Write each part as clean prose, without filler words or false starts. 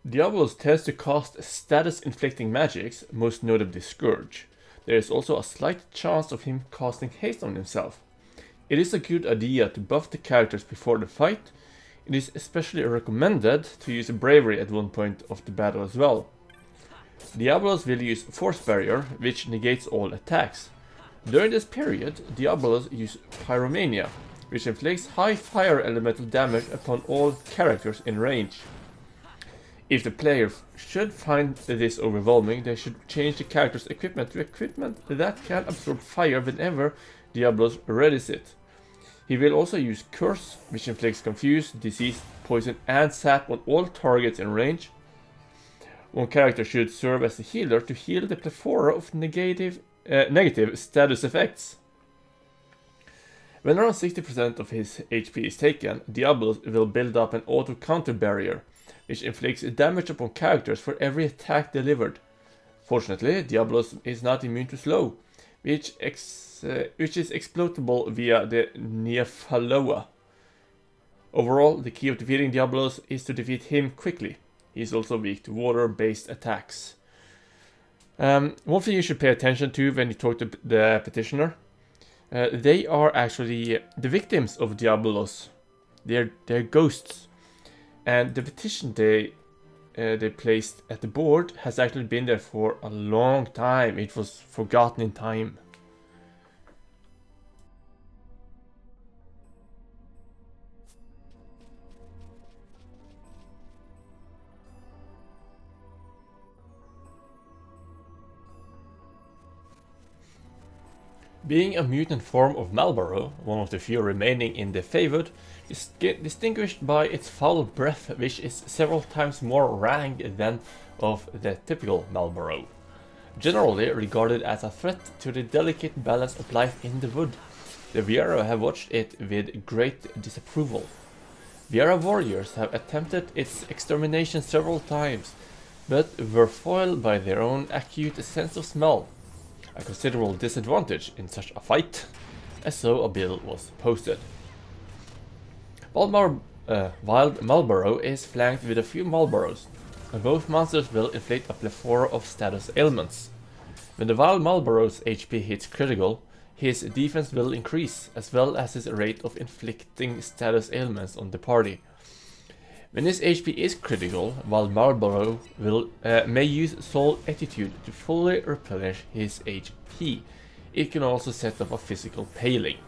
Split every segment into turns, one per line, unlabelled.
Diablos tends to cast status-inflicting magics, most notably Scourge. There is also a slight chance of him casting haste on himself. It is a good idea to buff the characters before the fight. It is especially recommended to use Bravery at one point of the battle as well. Diablos will use Force Barrier, which negates all attacks. During this period, Diablos use Pyromania, which inflicts high fire elemental damage upon all characters in range. If the player should find this overwhelming, they should change the character's equipment to equipment that can absorb fire whenever Diablos readies it. He will also use Curse, which inflicts confuse, disease, poison and sap on all targets in range. One character should serve as a healer to heal the plethora of negative status effects. When around 60% of his HP is taken, Diablos will build up an auto-counter barrier, which inflicts damage upon characters for every attack delivered. Fortunately, Diablos is not immune to slow, which is exploitable via the Nephaloa. Overall, the key of defeating Diablos is to defeat him quickly. He is also weak to water-based attacks. One thing you should pay attention to when you talk to the petitioner, they are actually the victims of Diablos. They're ghosts. And the petition they placed at the board has actually been there for a long time. It was forgotten in time. Being a mutant form of Malboro, one of the few remaining in the Favored, is distinguished by its foul breath, which is several times more rank than of the typical Malboro. Generally regarded as a threat to the delicate balance of life in the wood, the Viera have watched it with great disapproval. Viera warriors have attempted its extermination several times, but were foiled by their own acute sense of smell. A considerable disadvantage in such a fight, and so a bill was posted. Wild Malboro is flanked with a few Malboros, and both monsters will inflict a plethora of status ailments. When the Wild Malboro's HP hits critical, his defense will increase, as well as his rate of inflicting status ailments on the party. When his HP is critical, Wild Malboro may use Soul Attitude to fully replenish his HP. It can also set up a physical paling.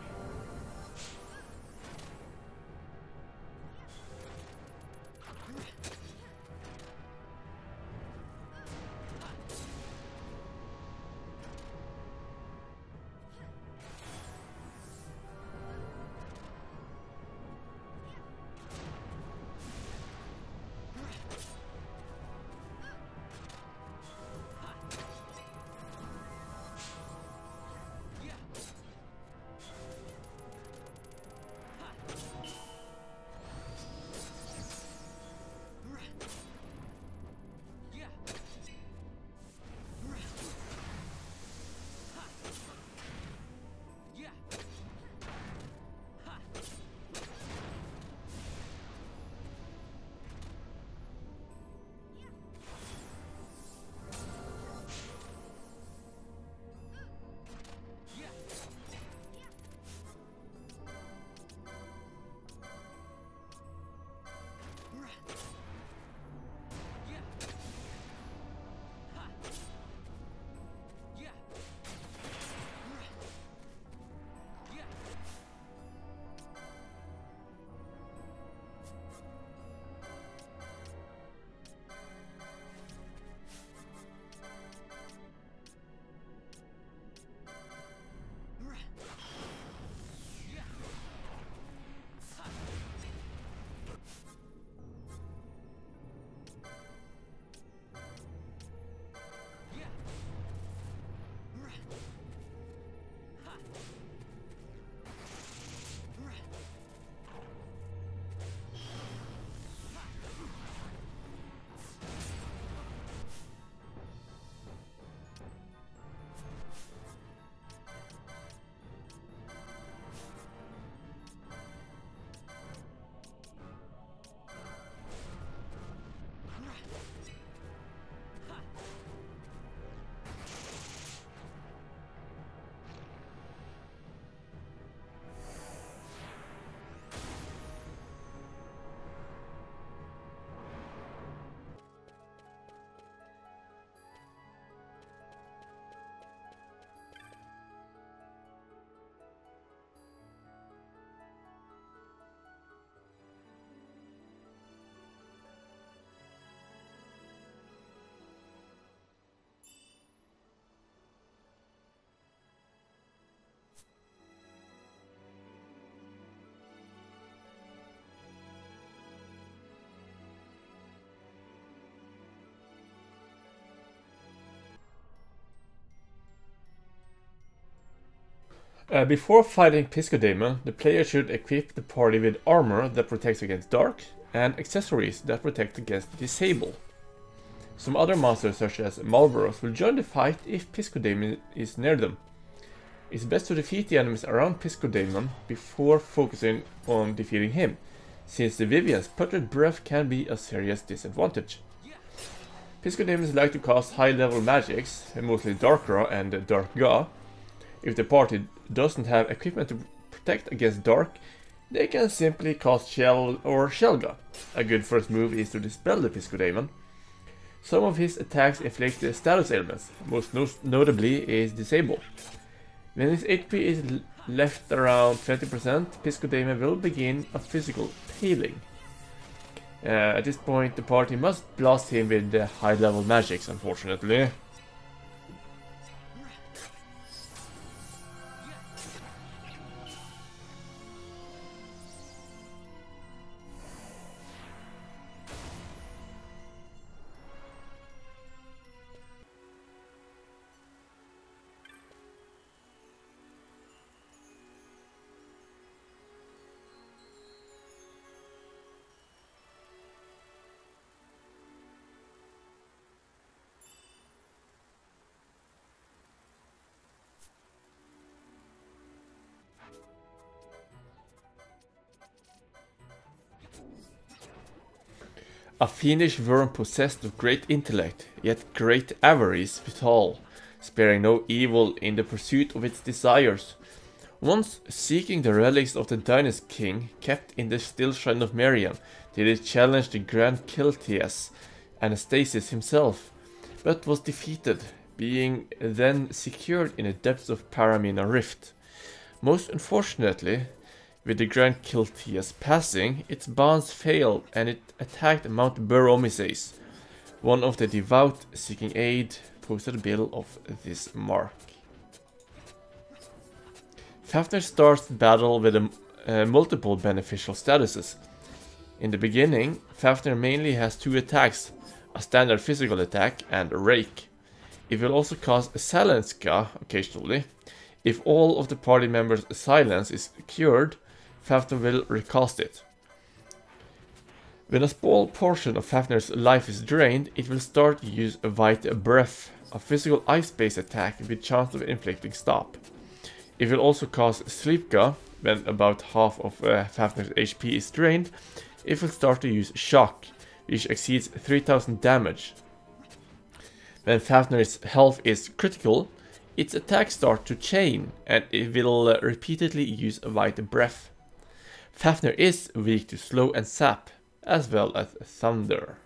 Before fighting Pisco Demon, the player should equip the party with armor that protects against dark, and accessories that protect against disable. Some other monsters such as Malboros will join the fight if Pisco Demon is near them. It's best to defeat the enemies around Pisco Demon before focusing on defeating him, since the Vivian's putrid breath can be a serious disadvantage. Pisco Demons like to cast high level magics, mostly Dark Ra and Dark Ga. If the party doesn't have equipment to protect against dark, they can simply cast Shell or Shelga. A good first move is to dispel the Pisco Demon. Some of his attacks inflict status ailments, most notably is Disable. When his HP is left around 20%, Pisco Demon will begin a physical healing. At this point, the party must blast him with the high level magics, unfortunately. A fiendish worm possessed of great intellect, yet great avarice withal, sparing no evil in the pursuit of its desires. Once seeking the relics of the Dynast king, kept in the still shrine of Meriam, did it challenge the Grand Kiltias, Anastasis himself, but was defeated, being then secured in the depths of Paramina Rift. Most unfortunately, with the Grand Kiltias passing, its bonds failed and it attacked Mount Baromises. One of the devout seeking aid posted a bill of this mark. Fafner starts the battle with multiple beneficial statuses. In the beginning, Fafner mainly has two attacks, a standard physical attack and a rake. It will also cast a Silence Ska occasionally. If all of the party members' silence is cured, Fafner will recast it. When a small portion of Fafner's life is drained, it will start to use a White Breath, a physical ice-based attack with chance of inflicting stop. It will also cast Sleepga. When about half of Fafner's HP is drained, it will start to use Shock, which exceeds 3000 damage. When Fafner's health is critical, its attacks start to chain, and it will repeatedly use a White Breath. Fafner is weak to slow and sap, as well as thunder.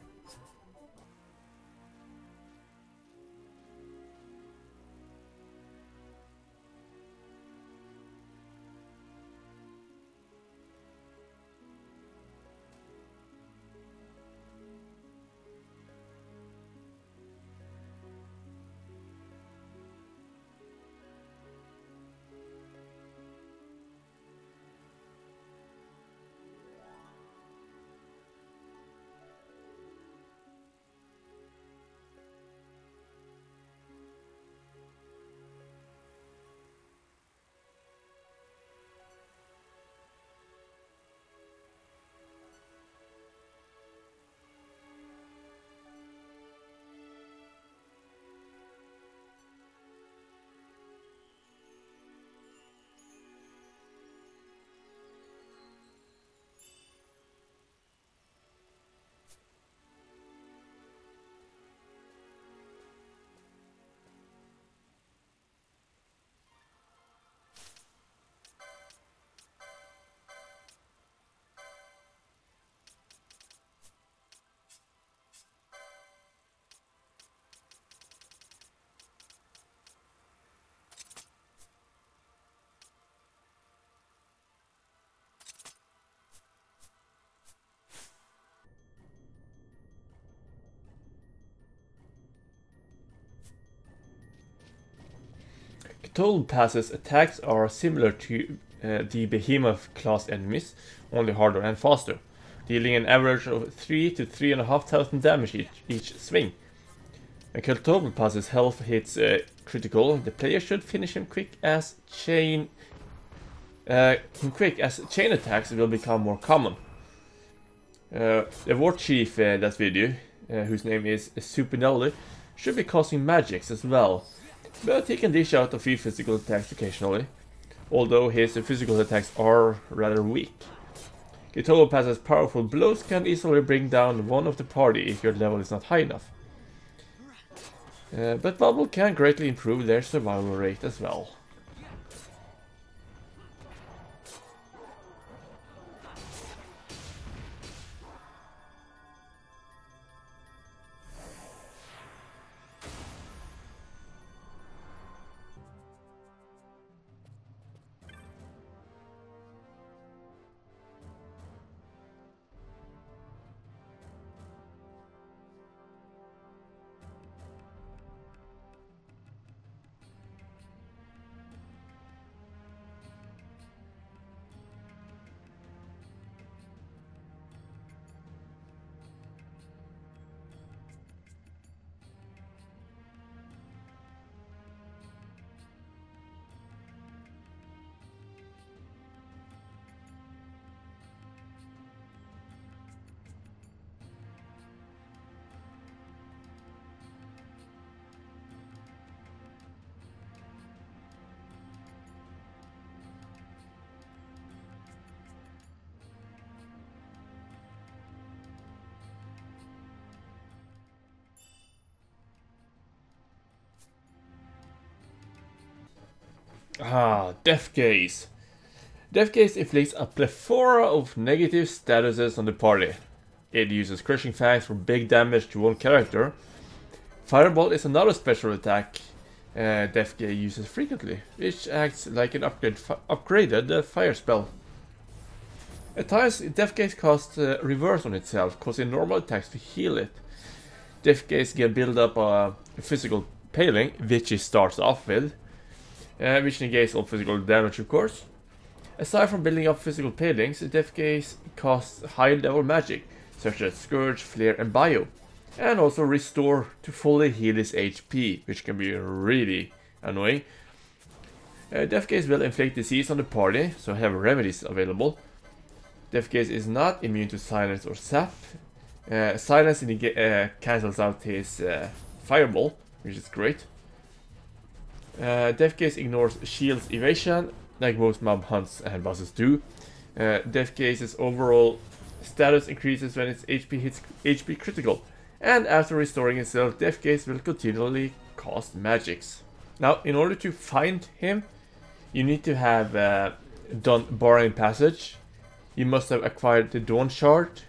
Total Pass's attacks are similar to the Behemoth class enemies, only harder and faster, dealing an average of 3 to 3,500 damage each swing. When Total Pass's health hits critical, the player should finish him quick as Chain quick, as chain attacks will become more common. The war chief in that video, whose name is Supinelli, should be casting magics as well, but he can dish out a few physical attacks occasionally, although his physical attacks are rather weak. Gitobo Pass's powerful blows can easily bring down one of the party if your level is not high enough. But Bubble can greatly improve their survival rate as well. Death Gaze. Death Gaze inflicts a plethora of negative statuses on the party. It uses Crushing Fangs for big damage to one character. Fireball is another special attack Death Gaze uses frequently, which acts like an upgraded fire spell. At times, Death Gaze casts reverse on itself, causing normal attacks to heal it. Death Gaze can build up a physical paling, which it starts off with, which negates all physical damage, of course. Aside from building up physical palings, Death Gaze casts high-level magic, such as Scourge, Flare, and Bio, and also Restore to fully heal his HP, which can be really annoying. Death Gaze will inflict disease on the party, so have remedies available. Death Gaze is not immune to Silence or Sap. Silence cancels out his Fireball, which is great. Death Gaze ignores Shield's evasion, like most mob hunts and bosses do. Death Gaze's overall status increases when its HP hits HP critical, and after restoring itself, Death Gaze will continually cast magics. Now, in order to find him, you need to have done Barring Passage, you must have acquired the Dawn Shard,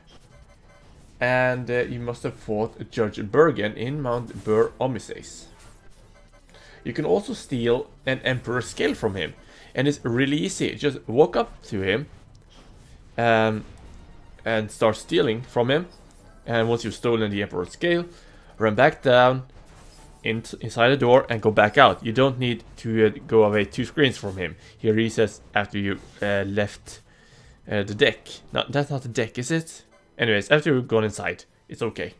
and you must have fought Judge Bergen in Mount Bur Omises. You can also steal an Emperor's Scale from him, and it's really easy. Just walk up to him and start stealing from him, and once you've stolen the Emperor's Scale, run back down inside the door and go back out. You don't need to go away 2 screens from him. He resets after you left the deck. No, that's not the deck, is it? Anyways, after you've gone inside, it's okay.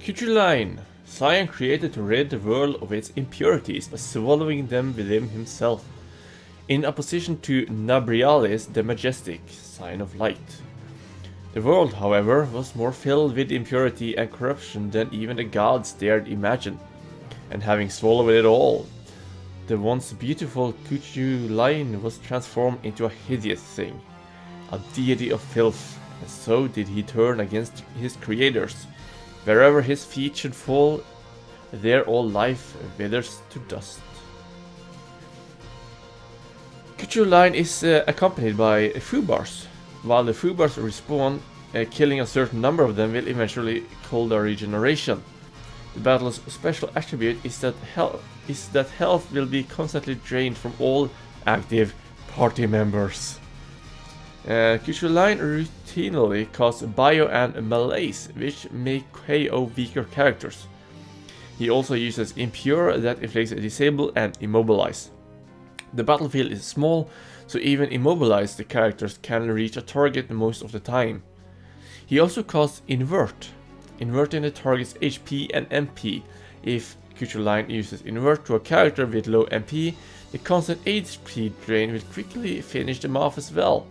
Kucharline. Cyan created to rid the world of its impurities by swallowing them within himself, in opposition to Nabrialis the Majestic, Sign of Light. The world, however, was more filled with impurity and corruption than even the gods dared imagine, and having swallowed it all, the once beautiful Kucharline was transformed into a hideous thing, a deity of filth, and so did he turn against his creators. Wherever his feet should fall, there all life withers to dust. Kucharline is accompanied by Fubars. While the Fubars respawn, killing a certain number of them will eventually call their regeneration. The battle's special attribute is that health will be constantly drained from all active party members. Kucharline routinely casts Bio and Malaise, which make KO weaker characters. He also uses Impure that inflicts Disable and Immobilize. The battlefield is small, so even immobilized characters can reach a target most of the time. He also casts Invert, inverting the target's HP and MP. If Kucharline uses Invert to a character with low MP, the constant HP drain will quickly finish them off as well.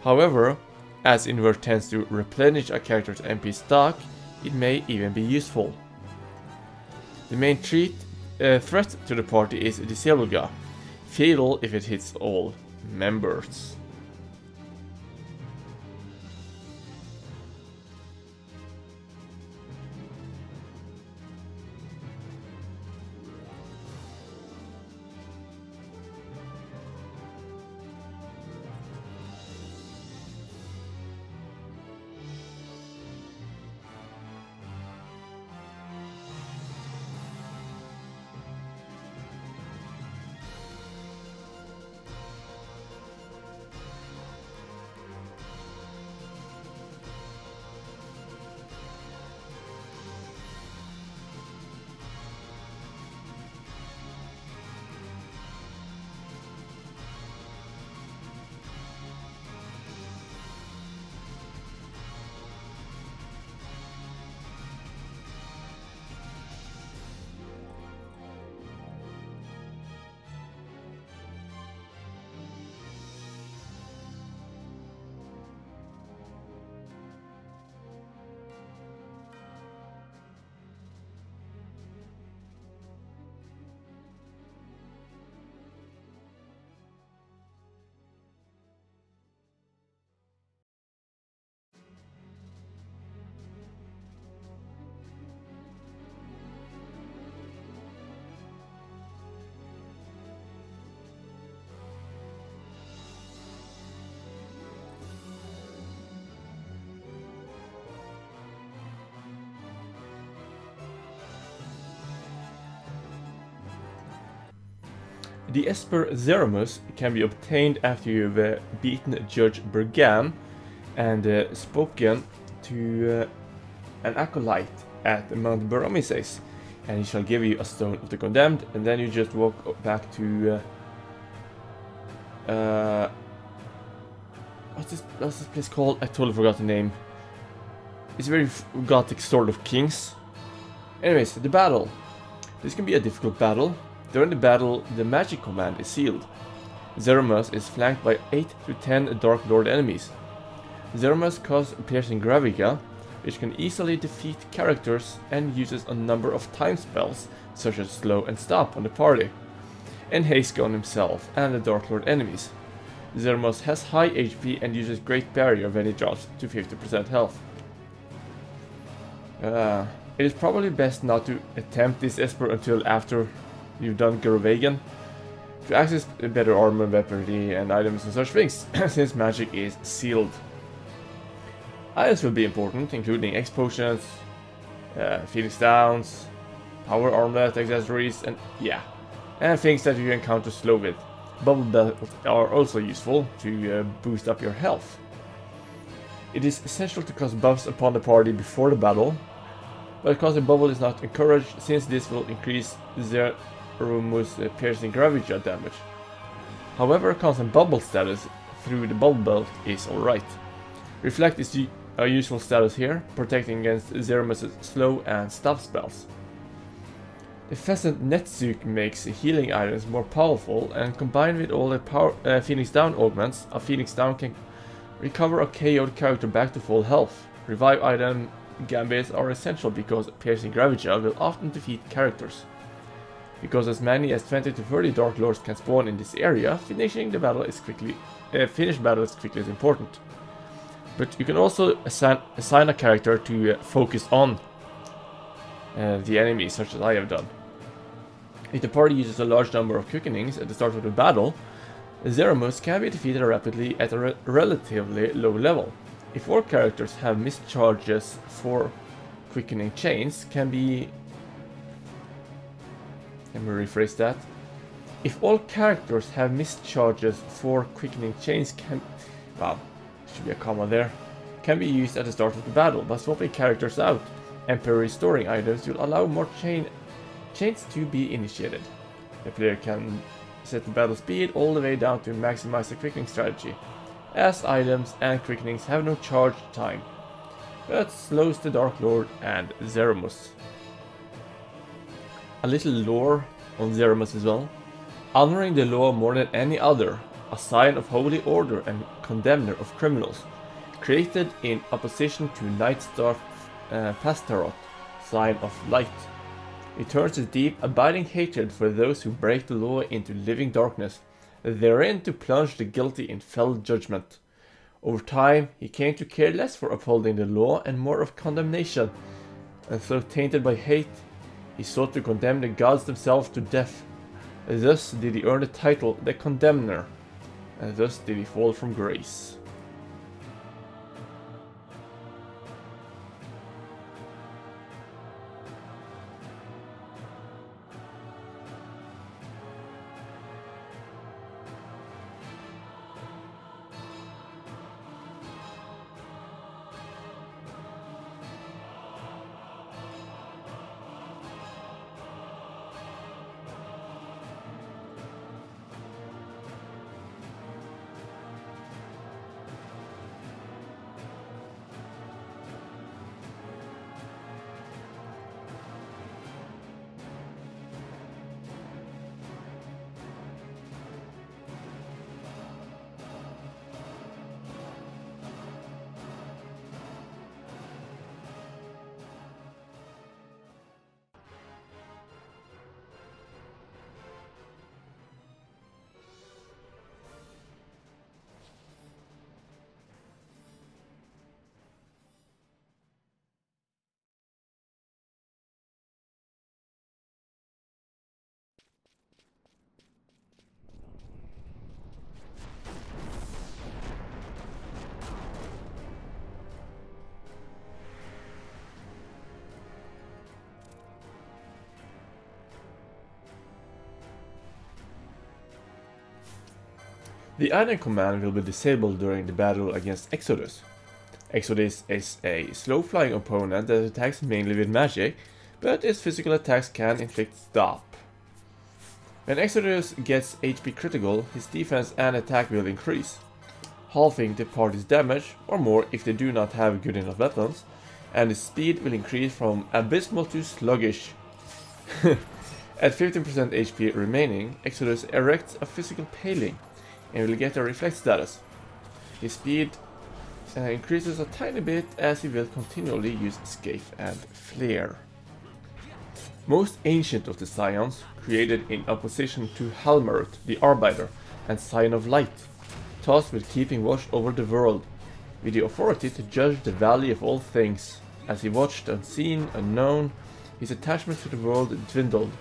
However, as Invert tends to replenish a character's MP stock, it may even be useful. The main threat to the party is Disablega, fatal if it hits all members. The Esper Zeramus can be obtained after you've beaten Judge Bergam and spoken to an acolyte at Mount Baromises, and he shall give you a Stone of the Condemned, and then you just walk back to what's this place called? I totally forgot the name. It's a very gothic sort of kings. Anyways, the battle. This can be a difficult battle. During the battle, the magic command is sealed. Zeramus is flanked by 8 to 10 Dark Lord enemies. Zeramus casts Piercing Graviga, which can easily defeat characters and uses a number of time spells, such as Slow and Stop on the party, and Haste on himself and the Dark Lord enemies. Zeramus has high HP and uses Great Barrier when he drops to 50% health. It is probably best not to attempt this Esper until after you've done Gervagan, to access better armor, weaponry and items and such things, since magic is sealed. Items will be important, including X potions, Phoenix Downs, power armlet, accessories, and things that you encounter slow with. Bubble belts are also useful to boost up your health. It is essential to cast buffs upon the party before the battle, but casting bubble is not encouraged, since this will increase Zeramus' piercing Graviga damage. However, casting bubble status through the bubble belt is alright. Reflect is a useful status here, protecting against Zeramus' slow and stop spells. The Pheasant Netsuke makes healing items more powerful, and combined with all the Phoenix Down augments, a Phoenix Down can recover a KO'd character back to full health. Revive item gambits are essential because Piercing Ravager will often defeat characters. Because as many as 20 to 30 Dark Lords can spawn in this area, finishing the battle is quickly as important. But you can also assign a character to focus on the enemy, such as I have done. If the party uses a large number of quickenings at the start of the battle, Zeramus can be defeated rapidly at a relatively low level. If all characters have missed charges for quickening chains, let me rephrase that. If all characters have missed charges for quickening chains should be a comma there, can be used at the start of the battle. By swapping characters out and restoring items will allow more chains to be initiated. The player can set the battle speed all the way down to maximize the quickening strategy, as items and quickenings have no charge time, but slows the Dark Lord and Zeramus. A little lore on Zeramus as well. Honoring the law more than any other, a sign of holy order and condemner of criminals, created in opposition to Nightstar Pastarot, sign of light. It turns his deep, abiding hatred for those who break the law into living darkness, therein to plunge the guilty in fell judgment. Over time, he came to care less for upholding the law and more of condemnation, and so tainted by hate, he sought to condemn the gods themselves to death. Thus did he earn the title the Condemner, and thus did he fall from grace. The item command will be disabled during the battle against Exodus. Exodus is a slow-flying opponent that attacks mainly with magic, but its physical attacks can inflict stop. When Exodus gets HP critical, his defense and attack will increase, halving the party's damage, or more if they do not have good enough weapons, and his speed will increase from abysmal to sluggish. At 15% HP remaining, Exodus erects a physical paling, and will get a reflect status. His speed increases a tiny bit as he will continually use Scathe and Flare. Most ancient of the Scions, created in opposition to Halmarut, the Arbiter, and Scion of Light, tasked with keeping watch over the world, with the authority to judge the value of all things. As he watched unseen, unknown, his attachment to the world dwindled,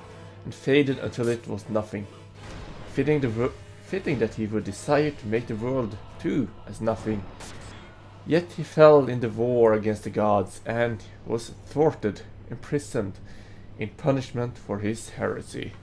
and faded until it was nothing. Fitting that he would desire to make the world, too, as nothing. Yet he fell in the war against the gods, and was thwarted, imprisoned, in punishment for his heresy.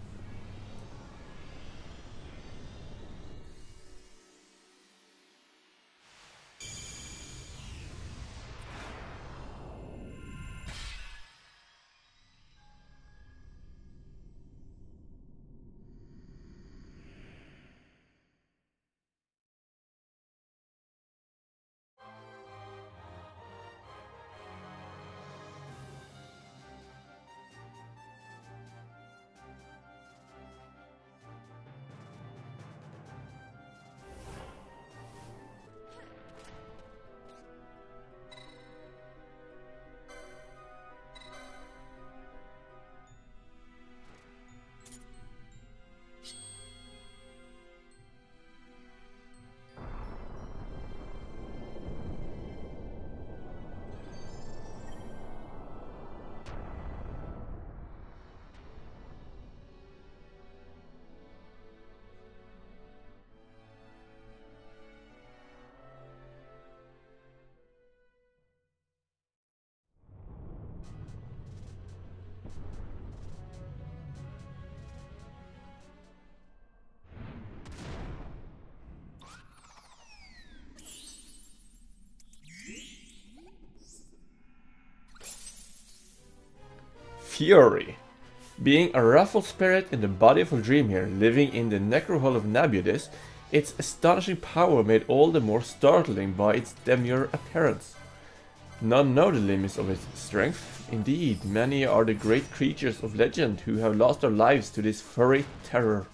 Fury. Being a ruffled spirit in the body of a Dreamhare living in the necrohole of Nabudis, its astonishing power made all the more startling by its demure appearance. None know the limits of its strength. Indeed, many are the great creatures of legend who have lost their lives to this furry terror.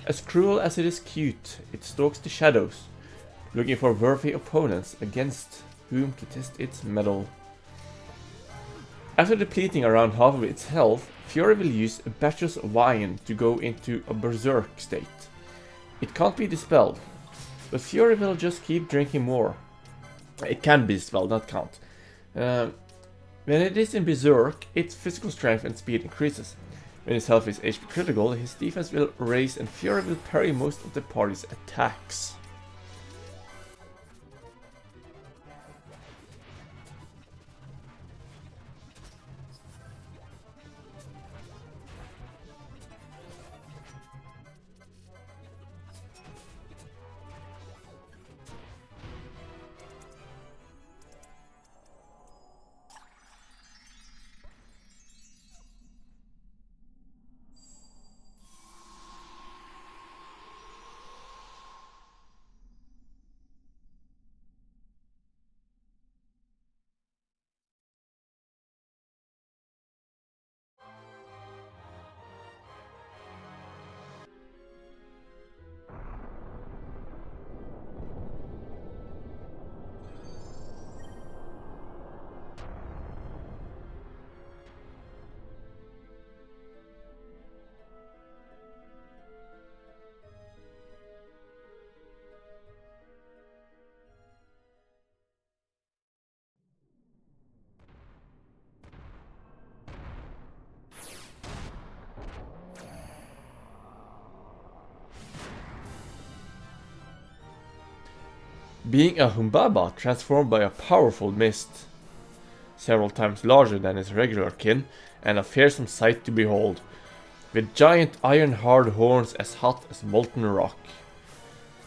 As cruel as it is cute, it stalks the shadows, looking for worthy opponents against whom to test its mettle. After depleting around half of its health, Fury will use a batcher's wine to go into a berserk state. It can't be dispelled, but Fury will just keep drinking more. It can be dispelled, not can't. When it is in berserk, its physical strength and speed increases. When his health is HP critical, his defense will raise and Fury will parry most of the party's attacks. Being a Humbaba transformed by a powerful mist, several times larger than its regular kin, and a fearsome sight to behold, with giant iron-hard horns as hot as molten rock.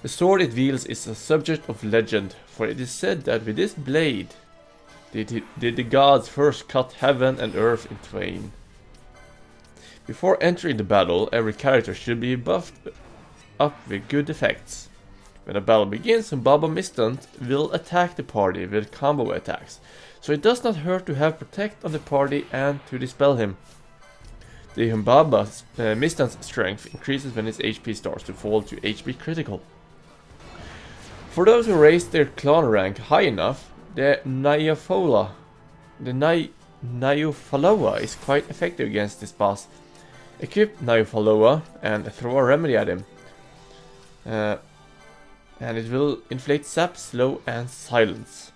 The sword it wields is a subject of legend, for it is said that with this blade did the gods first cut heaven and earth in twain. Before entering the battle, every character should be buffed up with good effects. When the battle begins, Humbaba Mistant will attack the party with combo attacks, so it does not hurt to have Protect on the party and to dispel him. The Humbaba's Mistant's strength increases when his HP starts to fall to HP critical. For those who raise their clan rank high enough, the Nyafaloa is quite effective against this boss. Equip Nyafaloa and throw a remedy at him. And it will inflict sap, slow and silence.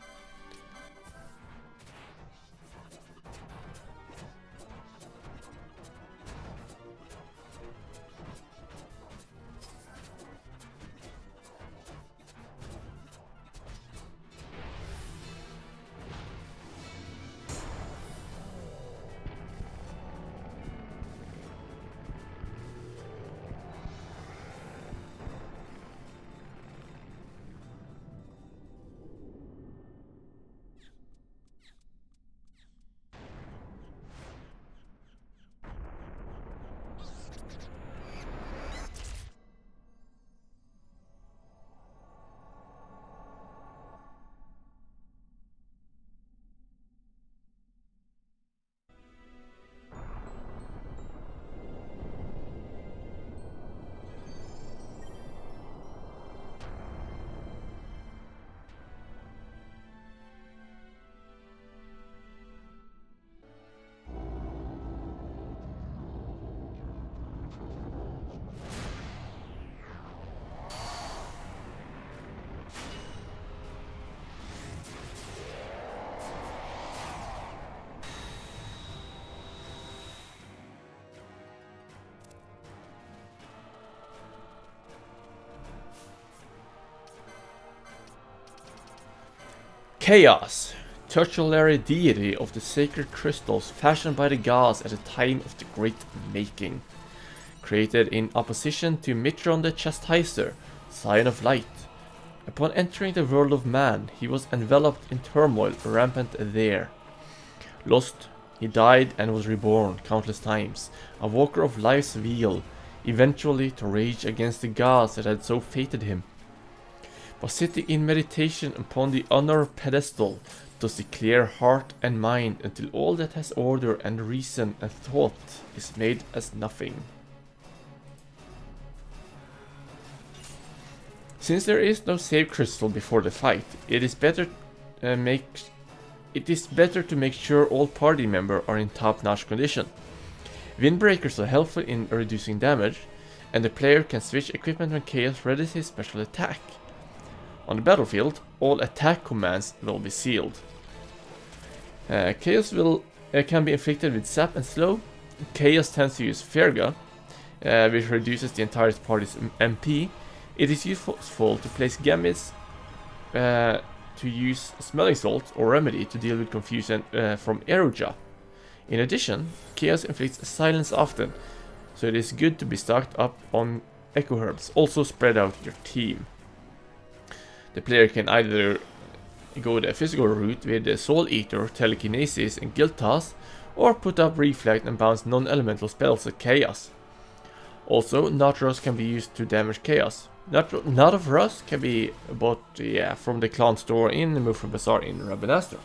Chaos, tutelary deity of the sacred crystals fashioned by the gods at the time of the Great Making. Created in opposition to Mitron the Chastiser, Scion of Light. Upon entering the world of man, he was enveloped in turmoil rampant there. Lost He died and was reborn countless times, a walker of life's wheel, eventually to rage against the gods that had so fated him. But sitting in meditation upon the honor pedestal does he clear heart and mind until all that has order and reason and thought is made as nothing. Since there is no save crystal before the fight, it is better to make sure all party members are in top-notch condition. Windbreakers are helpful in reducing damage, and the player can switch equipment when Chaos readies his special attack. On the battlefield, all attack commands will be sealed. Chaos can be inflicted with Zap and Slow. Chaos tends to use Ferga, which reduces the entire party's MP. It is useful to place gambits to use Smelling Salt or Remedy to deal with confusion from Eroja. In addition, Chaos inflicts silence often, so it is good to be stocked up on Echo Herbs. Also spread out your team. The player can either go the physical route with the Soul Eater, Telekinesis and Guild Toss, or put up Reflect and bounce non-elemental spells at Chaos. Also, Not Rust can be used to damage Chaos. Not of Rust can be bought from the clan store in the Mufra Bazaar in Rabanastra.